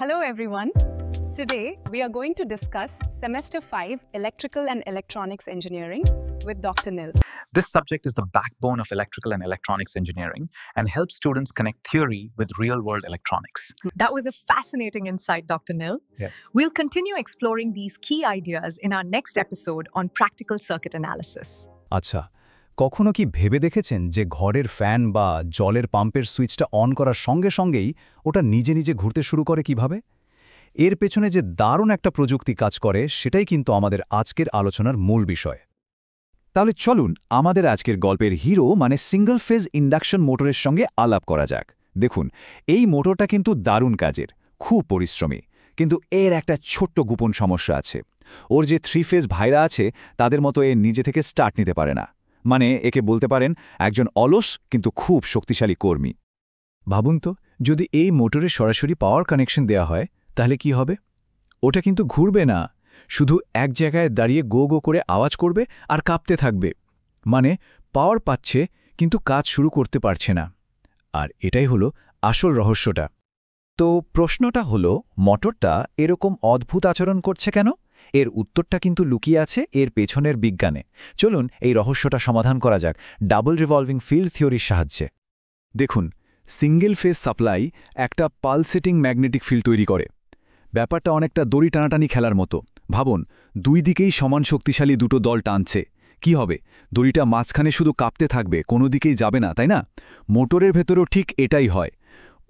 Hello everyone. Today we are going to discuss Semester 5 Electrical and Electronics Engineering with Dr. Nil. This subject is the backbone of electrical and electronics engineering and helps students connect theory with real-world electronics. That was a fascinating insight, Dr. Nil. Yeah. We'll continue exploring these key ideas in our next episode on practical circuit analysis. আচ্ছা, কখনো কি ভেবে দেখেছেন যে ঘরের fan বা জলের পাম্পের সুইচটা অন করার সঙ্গে সঙ্গেই ওটা নিজে নিজে ঘুরতে শুরু করে কিভাবে? এর পেছনে যে দারুণ একটা প্রযুক্তি কাজ করে সেটাই কিন্তু আমাদের আজকের আলোচনার মূল বিষয়। তাহলে চলুন আমাদের আজকের গল্পের হিরো মানে সিঙ্গল ফেজ ইন্ডাকশন মোটরের সঙ্গে আলাপ করা যাক। দেখুন, এই মোটরটা কিন্তু দারুণ কাজের, খুব পরিশ্রমী, কিন্তু এর একটা ছোট্ট গোপন সমস্যা আছে। ওর যে 3 ফেজ ভাইরা আছে তাদের মতো এ নিজে থেকে স্টার্ট নিতে পারে না। মানে একে বলতে পারেন একজন অলস কিন্তু খুব শক্তিশালী কর্মী। ভাবুন তো, যদি এই মোটরে সরাসরি পাওয়ার কানেকশন দেয়া হয় তাহলে কি হবে? ওটা কিন্তু ঘুরবে না, শুধু এক জায়গায় দাঁড়িয়ে গো গো করে আওয়াজ করবে আর কাঁপতে থাকবে। মানে পাওয়ার পাচ্ছে কিন্তু কাজ শুরু করতে পারছে না। আর এটাই হলো আসল রহস্যটা। তো প্রশ্নটা হলো, মোটরটা এরকম অদ্ভুত আচরণ করছে কেন? এর উত্তরটা কিন্তু লুকিয়ে আছে এর পেছনের বিজ্ঞানে। চলুন এই রহস্যটা সমাধান করা যাক ডাবল রিভলভিং ফিল্ড থিওরির সাহায্যে। দেখুন, সিঙ্গেল ফেজ সাপ্লাই একটা পালসেটিং ম্যাগনেটিক ফিল্ড তৈরি করে। ব্যাপারটা অনেকটা দড়ি টানাটানি খেলার মতো। ভাবুন, দুই দিকেই সমান শক্তিশালী দুটো দল টানছে। কি হবে? দড়িটা মাঝখানে শুধু কাঁপতে থাকবে, কোনো দিকেই যাবে না, তাই না? মোটরের ভেতরেও ঠিক এটাই হয়।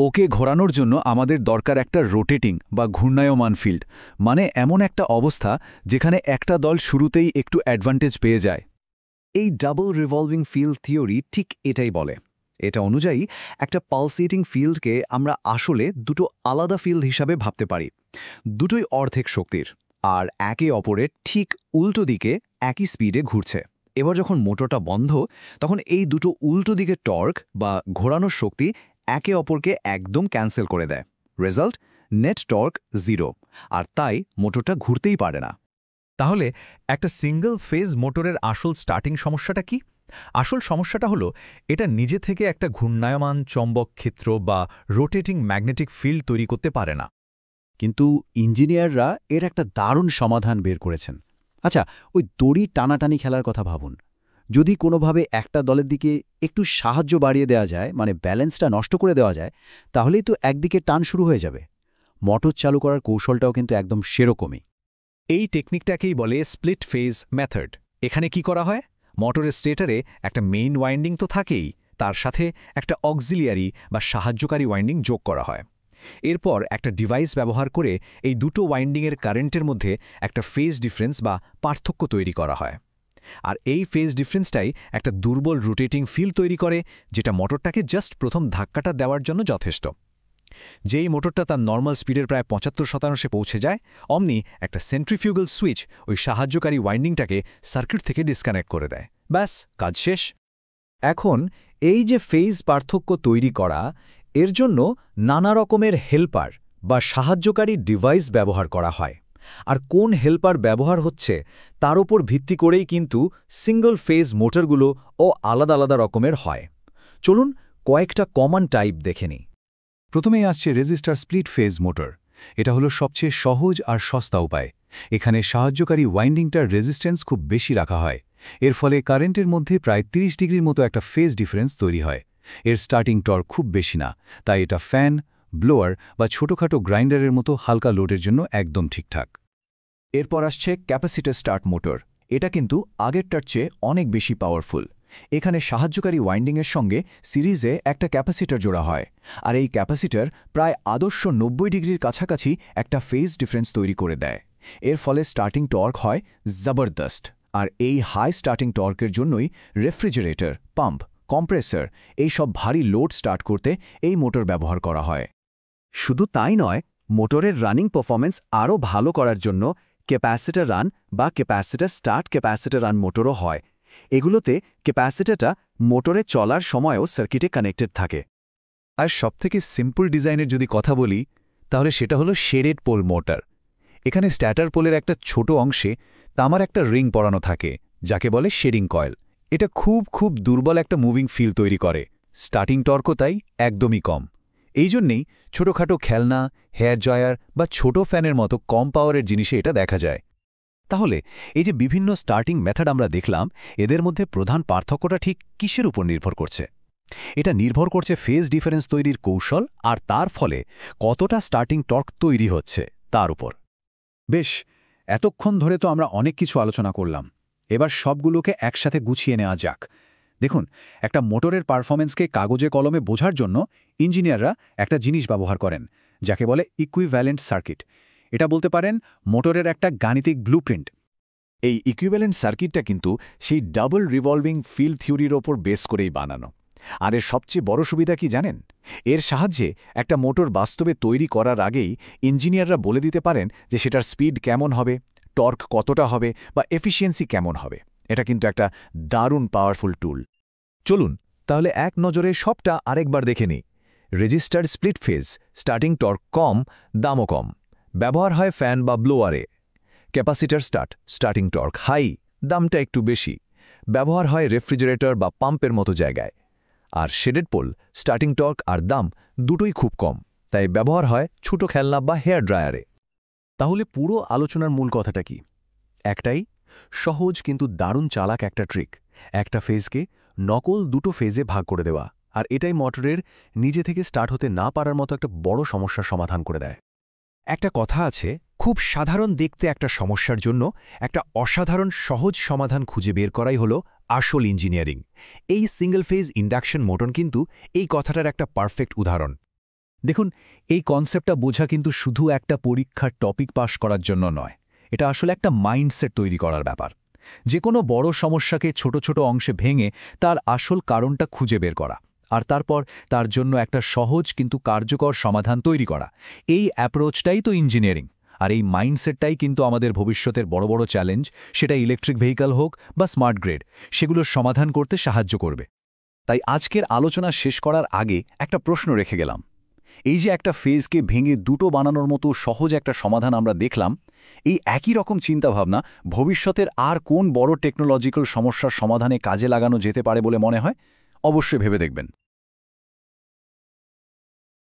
ওকে ঘোরানোর জন্য আমাদের দরকার একটা রোটেটিং বা ঘূর্ণায়মান ফিল্ড, মানে এমন একটা অবস্থা যেখানে একটা দল শুরুতেই একটু অ্যাডভান্টেজ পেয়ে যায়। এই ডাবল রিভলভিং ফিল্ড থিওরি ঠিক এটাই বলে। এটা অনুযায়ী একটা পালসেটিং ফিল্ডকে আমরা আসলে দুটো আলাদা ফিল্ড হিসাবে ভাবতে পারি। দুটোই অর্ধেক শক্তির, আর একে অপরের ঠিক উল্টো দিকে একই স্পিডে ঘুরছে। এবার যখন মোটরটা বন্ধ, তখন এই দুটো উল্টো দিকে টর্ক বা ঘোরানোর শক্তি একে অপরকে একদম ক্যান্সেল করে দেয়। রেজাল্ট, নেট টর্ক 0, আর তাই মোটরটা ঘুরতেই পারে না। তাহলে একটা সিঙ্গল ফেজ মোটরের আসল স্টার্টিং সমস্যাটা কি? আসল সমস্যাটা হলো এটা নিজে থেকে একটা ঘূর্ণায়মান চৌম্বক ক্ষেত্র বা রোটেটিং ম্যাগনেটিক ফিল্ড তৈরি করতে পারে না। কিন্তু ইঞ্জিনিয়াররা এর একটা দারুণ সমাধান বের করেছেন। আচ্ছা, ওই দড়ি টানাটানি খেলার কথা ভাবুন। যদি কোনোভাবে একটা দলের দিকে একটু সাহায্য বাড়িয়ে দেওয়া যায়, মানে ব্যালেন্সটা নষ্ট করে দেওয়া যায়, তাহলেই তো একদিকে টান শুরু হয়ে যাবে। মোটর চালু করার কৌশলটাও কিন্তু একদম সেরকমই। এই টেকনিকটাকেই বলে স্প্লিট ফেজ মেথড। এখানে কি করা হয়? মোটরের স্টেটারে একটা মেইন ওয়াইন্ডিং তো থাকেই, তার সাথে একটা অক্সিলিয়ারি বা সাহায্যকারী ওয়াইন্ডিং যোগ করা হয়। এরপর একটা ডিভাইস ব্যবহার করে এই দুটো ওয়াইন্ডিংয়ের কারেন্টের মধ্যে একটা ফেজ ডিফারেন্স বা পার্থক্য তৈরি করা হয়। আর এই ফেজ ডিফারেন্সটাই একটা দুর্বল রোটেটিং ফিল্ড তৈরি করে, যেটা মোটরটাকে জাস্ট প্রথম ধাক্কাটা দেওয়ার জন্য যথেষ্ট। যেই মোটরটা তার নর্মাল স্পিডের প্রায় 75% পৌঁছে যায়, অমনি একটা সেন্ট্রিফিউগাল সুইচ ওই সাহায্যকারী ওয়াইন্ডিংটাকে সার্কিট থেকে ডিসকানেক্ট করে দেয়। ব্যাস, কাজ শেষ। এখন এই যে ফেজ পার্থক্য তৈরি করা, এর জন্য নানা রকমের হেল্পার বা সাহায্যকারী ডিভাইস ব্যবহার করা হয়। আর কোন হেল্পার ব্যবহার হচ্ছে তার উপর ভিত্তি করেই কিন্তু সিঙ্গল ফেজ মোটরগুলো আলাদা আলাদা রকমের হয়। চলুন কয়েকটা কমন টাইপ দেখে নিই। প্রথমেই আসছে রেজিস্টার স্প্লিট ফেজ মোটর। এটা হলো সবচেয়ে সহজ আর সস্তা উপায়। এখানে সাহায্যকারী ওয়াইন্ডিংটার রেজিস্ট্যান্স খুব বেশি রাখা হয়। এর ফলে কারেন্টের মধ্যে প্রায় 30 ডিগ্রির মতো একটা ফেজ ডিফারেন্স তৈরি হয়। এর স্টার্টিং টর্ক খুব বেশি না, তাই এটা ফ্যান, ব্লোয়ার বা ছোটখাটো গ্রাইন্ডারের মতো হালকা লোডের জন্য একদম ঠিকঠাক। এরপর আসছে ক্যাপাসিটর স্টার্ট মোটর। এটা কিন্তু আগেরটার চেয়ে অনেক বেশি পাওয়ারফুল। এখানে সাহায্যকারী ওয়াইন্ডিংয়ের সঙ্গে সিরিজে একটা ক্যাপাসিটর জোড়া হয়, আর এই ক্যাপাসিটর প্রায় আদর্শ 90 ডিগ্রির কাছাকাছি একটা ফেজ ডিফারেন্স তৈরি করে দেয়। এর ফলে স্টার্টিং টর্ক হয় জবরদস্ত। আর এই হাই স্টার্টিং টর্কের জন্যই রেফ্রিজারেটর, পাম্প, কম্প্রেসর এইসব ভারী লোড স্টার্ট করতে এই মোটর ব্যবহার করা হয়। শুধু তাই নয়, মোটরের রানিং পারফরম্যান্স আরও ভালো করার জন্য ক্যাপাসিটর রান বা ক্যাপাসিটর স্টার্ট ক্যাপাসিটর রান মোটরও হয়। এগুলোতে ক্যাপাসিটরটা মোটরে চলার সময়ও সার্কিটে কানেক্টেড থাকে। আর সবথেকে সিম্পল ডিজাইনের যদি কথা বলি, তাহলে সেটা হলো শেডেড পোল মোটর। এখানে স্ট্যাটার পোলের একটা ছোট অংশে তামার একটা রিং পরানো থাকে, যাকে বলে শেডিং কয়েল। এটা খুব দুর্বল একটা মুভিং ফিল্ড তৈরি করে। স্টার্টিং টর্কও তাই একদমই কম। এই জন্যেই ছোটোখাটো খেলনা, হেয়ার ড্রায়ার বা ছোট ফ্যানের মতো কম পাওয়ারের জিনিসে এটা দেখা যায়। তাহলে এই যে বিভিন্ন স্টার্টিং মেথড আমরা দেখলাম, এদের মধ্যে প্রধান পার্থক্যটা ঠিক কিসের উপর নির্ভর করছে? এটা নির্ভর করছে ফেজ ডিফারেন্স তৈরির কৌশল আর তার ফলে কতটা স্টার্টিং টর্ক তৈরি হচ্ছে তার উপর। বেশ, এতক্ষণ ধরে তো আমরা অনেক কিছু আলোচনা করলাম। এবার সবগুলোকে একসাথে গুছিয়ে নেওয়া যাক। দেখুন, একটা মোটরের পারফরমেন্সকে কাগজে কলমে বোঝার জন্য ইঞ্জিনিয়াররা একটা জিনিস ব্যবহার করেন, যাকে বলে ইকুইভ্যালেন্ট সার্কিট। এটা বলতে পারেন মোটরের একটা গাণিতিক ব্লুপ্রিন্ট। এই ইকুইভ্যালেন্ট সার্কিটটা কিন্তু সেই ডাবল রিভলভিং ফিল্ড থিওরির ওপর বেস করেই বানানো। আর এর সবচেয়ে বড় সুবিধা কি জানেন? এর সাহায্যে একটা মোটর বাস্তবে তৈরি করার আগেই ইঞ্জিনিয়াররা বলে দিতে পারেন যে সেটার স্পিড কেমন হবে, টর্ক কতটা হবে বা এফিসিয়েন্সি কেমন হবে। এটা কিন্তু একটা দারুণ পাওয়ারফুল টুল। চলুন তাহলে এক নজরে সবটা আরেকবার দেখে নিই। Registered split phase, starting torque কম, দামও কম। ব্যবহার হয় ফ্যান বা ব্লোয়ারে। ক্যাপাসিটার স্টার্টিং টর্ক হাই, দামটা একটু বেশি। ব্যবহার হয় রেফ্রিজারেটর বা পাম্পের মতো জায়গায়। আর শেডেড পোল, স্টার্টিং টর্ক আর দাম দুটোই খুব কম, তাই ব্যবহার হয় ছোট খেলনা বা হেয়ার ড্রায়ারে। তাহলে পুরো আলোচনার মূল কথাটা কি? একটাই, সহজ কিন্তু দারুণ চালাক একটা ট্রিক। একটা ফেজকে নকল দুটো ফেজে ভাগ করে দেওয়া, আর এটাই মোটরের নিজে থেকে স্টার্ট হতে না পারার মতো একটা বড় সমস্যার সমাধান করে দেয়। একটা কথা আছে, খুব সাধারণ দেখতে একটা সমস্যার জন্য একটা অসাধারণ সহজ সমাধান খুঁজে বের করাই হলো আসল ইঞ্জিনিয়ারিং। এই সিঙ্গল ফেজ ইন্ডাকশন মোটর কিন্তু এই কথাটার একটা পারফেক্ট উদাহরণ। দেখুন, এই কনসেপ্টটা বোঝা কিন্তু শুধু একটা পরীক্ষার টপিক পাস করার জন্য নয়, এটা আসলে একটা মাইন্ডসেট তৈরি করার ব্যাপার। যে কোনো বড় সমস্যাকে ছোট ছোট অংশে ভেঙে তার আসল কারণটা খুঁজে বের করা, আর তারপর তার জন্য একটা সহজ কিন্তু কার্যকর সমাধান তৈরি করা। এই অ্যাপ্রোচটাই তো ইঞ্জিনিয়ারিং। আর এই মাইন্ডসেটটাই কিন্তু আমাদের ভবিষ্যতের বড় বড় চ্যালেঞ্জ, সেটা ইলেকট্রিক ভেহিকল হোক বা স্মার্ট গ্রিড, সেগুলোর সমাধান করতে সাহায্য করবে। তাই আজকের আলোচনা শেষ করার আগে একটা প্রশ্ন রেখে গেলাম। এই যে একটা ফেজকে ভেঙে দুটো বানানোর মতো সহজ একটা সমাধান আমরা দেখলাম, এই একই রকম চিন্তাভাবনা ভবিষ্যতের আর কোন বড় টেকনোলজিক্যাল সমস্যার সমাধানে কাজে লাগানো যেতে পারে বলে মনে হয়? অবশ্যই ভেবে দেখবেন।